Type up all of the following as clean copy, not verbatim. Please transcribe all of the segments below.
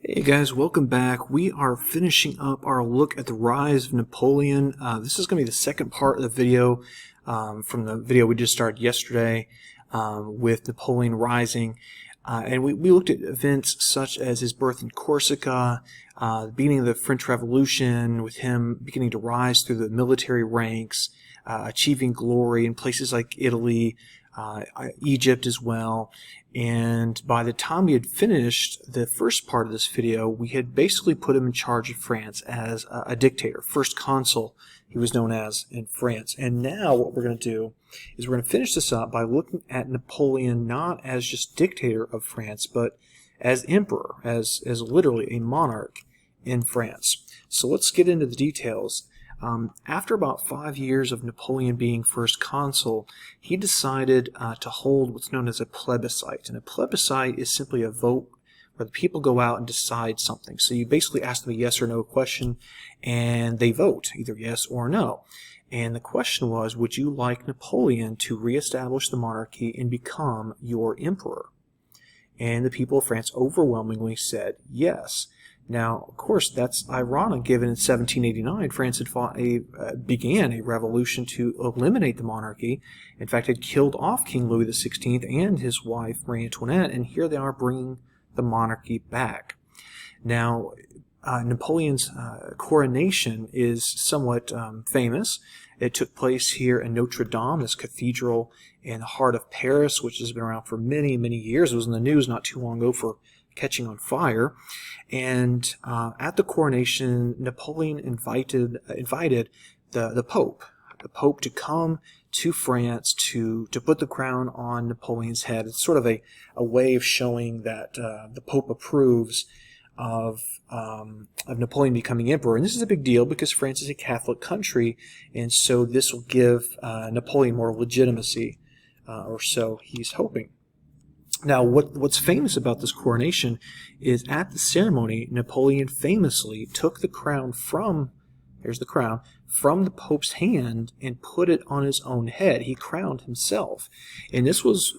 Hey guys, welcome back. We are finishing up our look at the rise of Napoleon. This is going to be the second part of the video from the video we just started yesterday with Napoleon rising. And we looked at events such as his birth in Corsica, the beginning of the French Revolution, with him beginning to rise through the military ranks, achieving glory in places like Italy, Egypt as well. And by the time we had finished the first part of this video, we had basically put him in charge of France as a dictator, first consul he was known as in France. And now what we're going to do is we're going to finish this up by looking at Napoleon not as just dictator of France, but as emperor, as literally a monarch in France. So let's get into the details. After about 5 years of Napoleon being first consul, he decided to hold what's known as a plebiscite. And a plebiscite is simply a vote where the people go out and decide something. So you basically ask them a yes or no question, and they vote, either yes or no. And the question was, would you like Napoleon to reestablish the monarchy and become your emperor? And the people of France overwhelmingly said yes. Now, of course, that's ironic given in 1789 France had began a revolution to eliminate the monarchy. In fact, had killed off King Louis XVI and his wife Marie Antoinette, and here they are bringing the monarchy back. Now, Napoleon's coronation is somewhat famous. It took place here in Notre Dame, this cathedral in the heart of Paris, which has been around for many, many years. It was in the news not too long ago for catching on fire. And at the coronation, Napoleon invited the Pope to come to France to put the crown on Napoleon's head. It's sort of a way of showing that the Pope approves of Napoleon becoming emperor. And this is a big deal because France is a Catholic country, and so this will give Napoleon more legitimacy, or so he's hoping. Now, what's famous about this coronation is at the ceremony, Napoleon famously took the crown from the Pope's hand and put it on his own head. He crowned himself. And this was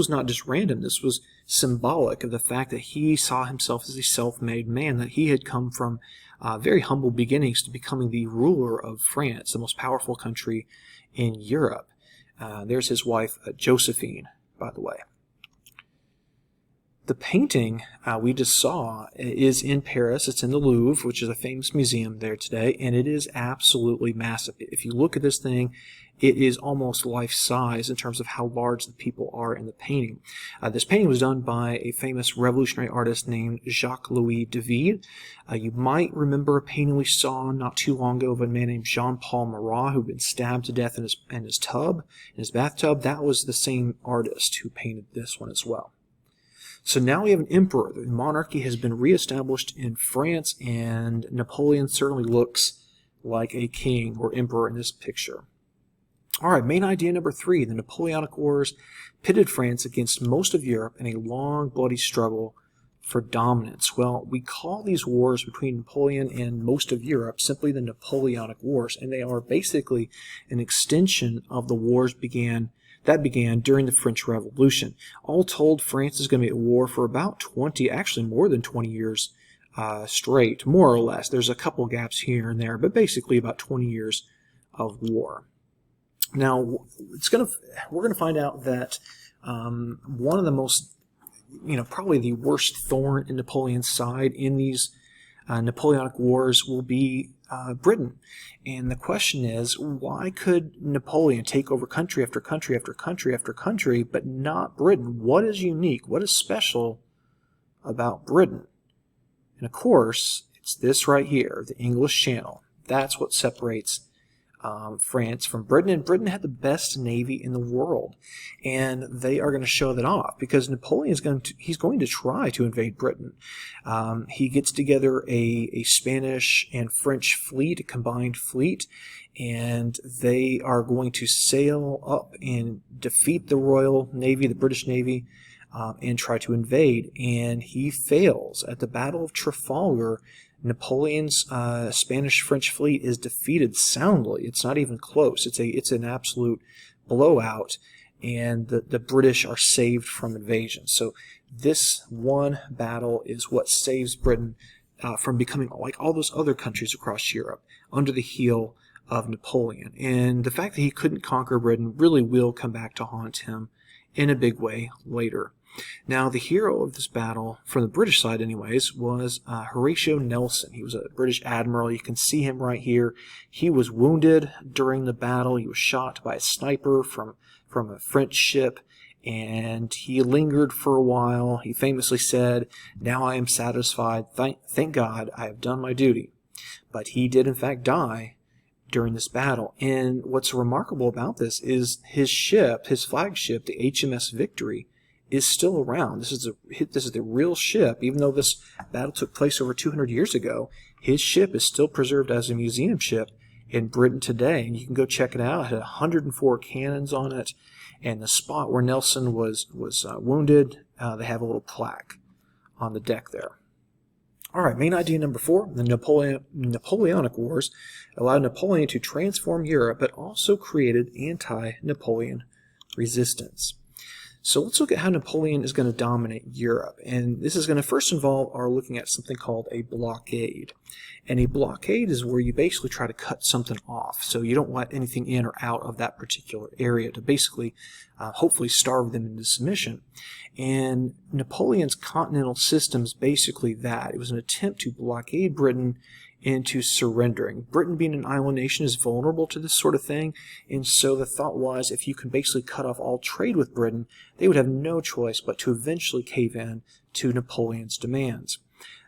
not just random. This was symbolic of the fact that he saw himself as a self-made man, that he had come from very humble beginnings to becoming the ruler of France, the most powerful country in Europe. There's his wife, Josephine, by the way. The painting we just saw is in Paris. It's in the Louvre, which is a famous museum there today, and it is absolutely massive. If you look at this thing, it is almost life-size in terms of how large the people are in the painting. This painting was done by a famous revolutionary artist named Jacques-Louis David. You might remember a painting we saw not too long ago of a man named Jean-Paul Marat who had been stabbed to death in his bathtub. That was the same artist who painted this one as well. So now we have an emperor. The monarchy has been reestablished in France, and Napoleon certainly looks like a king or emperor in this picture. All right, main idea number 3. The Napoleonic Wars pitted France against most of Europe in a long, bloody struggle for dominance. Well, we call these wars between Napoleon and most of Europe simply the Napoleonic Wars, and they are basically an extension of the wars that began during the French Revolution. All told, France is going to be at war for about 20, actually more than 20 years straight, more or less. There's a couple gaps here and there, but basically about 20 years of war. Now, we're going to find out that one of the most, probably the worst thorn in Napoleon's side in these Napoleonic Wars will be Britain. And the question is, why could Napoleon take over country after country after country after country, but not Britain? What is unique? What is special about Britain? And of course, it's this right here, the English Channel. That's what separates France from Britain, and Britain had the best navy in the world, and they are going to show that off because Napoleon is going to try to invade Britain. He gets together a Spanish and French fleet, a combined fleet, and they are going to sail up and defeat the Royal Navy, the British Navy, and try to invade. And he fails at the Battle of Trafalgar. Napoleon's Spanish-French fleet is defeated soundly. It's not even close. It's an absolute blowout, and the British are saved from invasion. So this one battle is what saves Britain from becoming like all those other countries across Europe under the heel of Napoleon. And the fact that he couldn't conquer Britain really will come back to haunt him in a big way later. Now, the hero of this battle, from the British side anyways, was Horatio Nelson. He was a British admiral. You can see him right here. He was wounded during the battle. He was shot by a sniper from a French ship, and he lingered for a while. He famously said, "Now I am satisfied. Thank God I have done my duty." But he did in fact die during this battle. And what's remarkable about this is his ship, his flagship, the HMS Victory, is still around. This is the real ship. Even though this battle took place over 200 years ago, his ship is still preserved as a museum ship in Britain today. And you can go check it out. It had 104 cannons on it. And the spot where Nelson was wounded, they have a little plaque on the deck there. All right, main idea number 4, the Napoleonic Wars allowed Napoleon to transform Europe, but also created anti-Napoleon resistance. So let's look at how Napoleon is going to dominate Europe. And this is going to first involve our looking at something called a blockade. And a blockade is where you basically try to cut something off. So you don't let anything in or out of that particular area to basically hopefully starve them into submission. And Napoleon's Continental System is basically that. It was an attempt to blockade Britain into surrendering. Britain, being an island nation, is vulnerable to this sort of thing, and so the thought was if you can basically cut off all trade with Britain, they would have no choice but to eventually cave in to Napoleon's demands.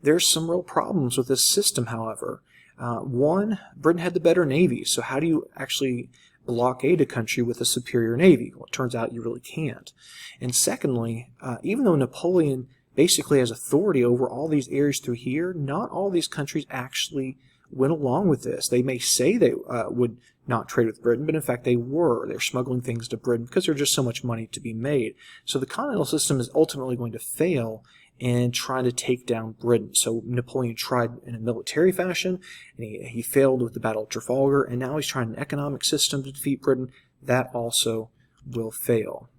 There's some real problems with this system, however. One, Britain had the better navy, so how do you actually blockade a country with a superior navy? Well, it turns out you really can't. And secondly, even though Napoleon basically has authority over all these areas through here, not all these countries actually went along with this. They may say they would not trade with Britain, but in fact they were. They're smuggling things to Britain because there's just so much money to be made. So the Continental System is ultimately going to fail in trying to take down Britain. So Napoleon tried in a military fashion, and he failed with the Battle of Trafalgar, and now he's trying an economic system to defeat Britain. That also will fail.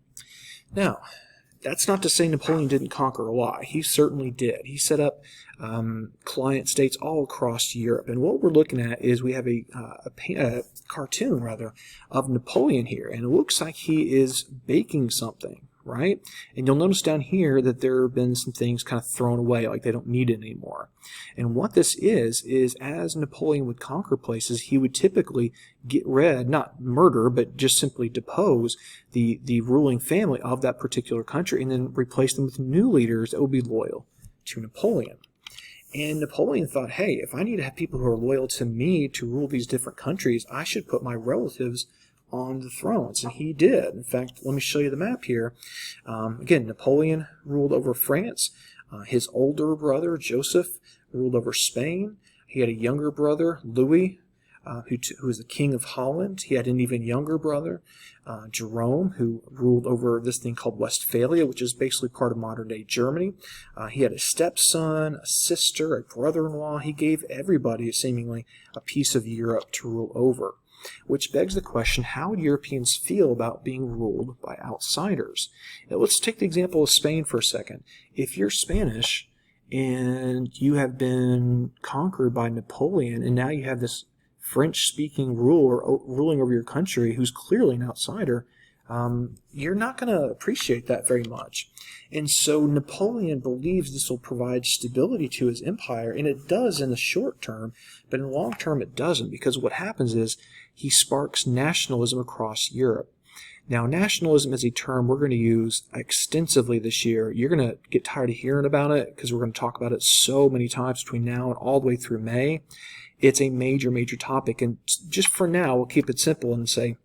Now, that's not to say Napoleon didn't conquer a lot. He certainly did. He set up client states all across Europe. And what we're looking at is we have a cartoon, rather, of Napoleon here. And it looks like he is baking something, right? And you'll notice down here that there have been some things kind of thrown away, like they don't need it anymore. And what this is as Napoleon would conquer places, he would typically get rid, not murder, but just simply depose the ruling family of that particular country and then replace them with new leaders that would be loyal to Napoleon. And Napoleon thought, hey, if I need to have people who are loyal to me to rule these different countries, I should put my relatives on the thrones. And he did. In fact, let me show you the map here. Again, Napoleon ruled over France. His older brother, Joseph, ruled over Spain. He had a younger brother, Louis, who was the king of Holland. He had an even younger brother, Jerome, who ruled over this thing called Westphalia, which is basically part of modern-day Germany. He had a stepson, a sister, a brother-in-law. He gave everybody, seemingly, a piece of Europe to rule over. Which begs the question, how would Europeans feel about being ruled by outsiders? Now, let's take the example of Spain for a second. If you're Spanish and you have been conquered by Napoleon, and now you have this French-speaking ruler ruling over your country who's clearly an outsider, you're not going to appreciate that very much. And so Napoleon believes this will provide stability to his empire, and it does in the short term, but in the long term it doesn't, because what happens is he sparks nationalism across Europe. Now, nationalism is a term we're going to use extensively this year. You're going to get tired of hearing about it because we're going to talk about it so many times between now and all the way through May. It's a major, major topic, and just for now, we'll keep it simple and say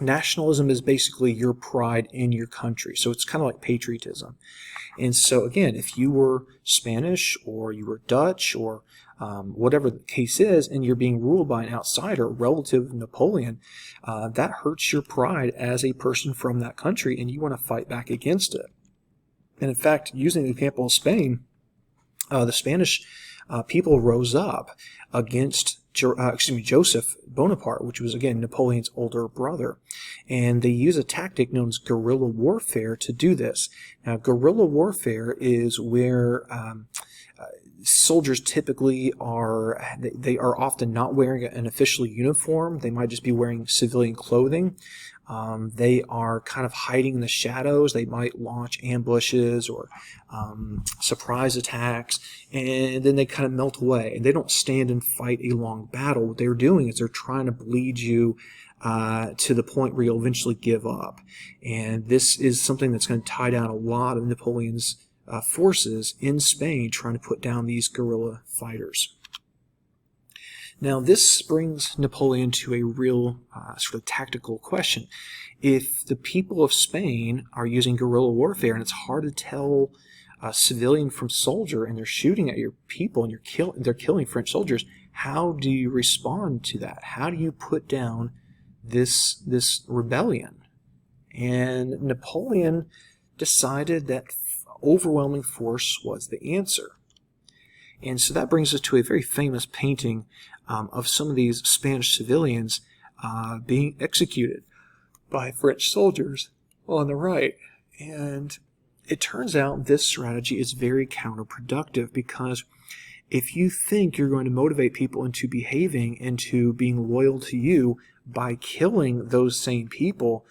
nationalism is basically your pride in your country. So it's kind of like patriotism. And so, again, if you were Spanish or you were Dutch or whatever the case is, and you're being ruled by an outsider, relative to Napoleon, that hurts your pride as a person from that country, and you want to fight back against it. And in fact, using the example of Spain, the Spanish people rose up against Joseph Bonaparte, which was, again, Napoleon's older brother. And they use a tactic known as guerrilla warfare to do this. Now, guerrilla warfare is where soldiers typically they are often not wearing an official uniform. They might just be wearing civilian clothing. They are kind of hiding in the shadows. They might launch ambushes or surprise attacks, and then they kind of melt away. And they don't stand and fight a long battle. What they're doing is they're trying to bleed you to the point where you'll eventually give up. And this is something that's going to tie down a lot of Napoleon's forces in Spain, trying to put down these guerrilla fighters. Now, this brings Napoleon to a real sort of tactical question. If the people of Spain are using guerrilla warfare and it's hard to tell civilian from soldier, and they're shooting at your people and they're killing French soldiers, how do you respond to that? How do you put down this rebellion? And Napoleon decided that overwhelming force was the answer. And so that brings us to a very famous painting of some of these Spanish civilians being executed by French soldiers on the right. And it turns out this strategy is very counterproductive, because if you think you're going to motivate people into behaving, into being loyal to you by killing those same people,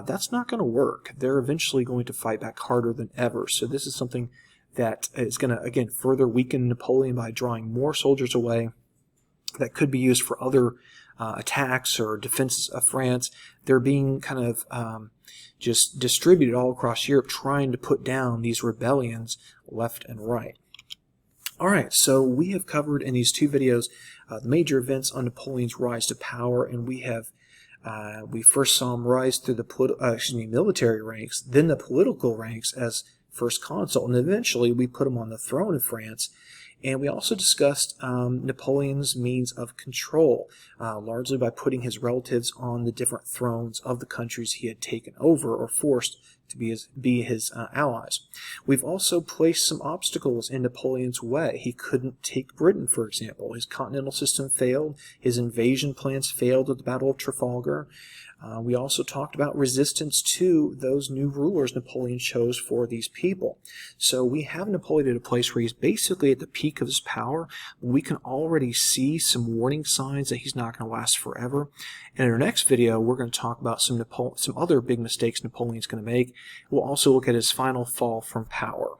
that's not going to work. They're eventually going to fight back harder than ever. So this is something that is going to, again, further weaken Napoleon by drawing more soldiers away that could be used for other attacks or defenses of France. They're being kind of just distributed all across Europe, trying to put down these rebellions left and right. All right, so we have covered in these two videos the major events on Napoleon's rise to power, and we first saw him rise through the military ranks, then the political ranks as first consul, and eventually we put him on the throne of France. And we also discussed Napoleon's means of control, largely by putting his relatives on the different thrones of the countries he had taken over or forced to be his allies. We've also placed some obstacles in Napoleon's way. He couldn't take Britain, for example. His Continental System failed. His invasion plans failed at the Battle of Trafalgar. We also talked about resistance to those new rulers Napoleon chose for these people. So we have Napoleon at a place where he's basically at the peak of his power. We can already see some warning signs that he's not going to last forever. And in our next video, we're going to talk about some other big mistakes Napoleon's going to make. We'll also look at his final fall from power.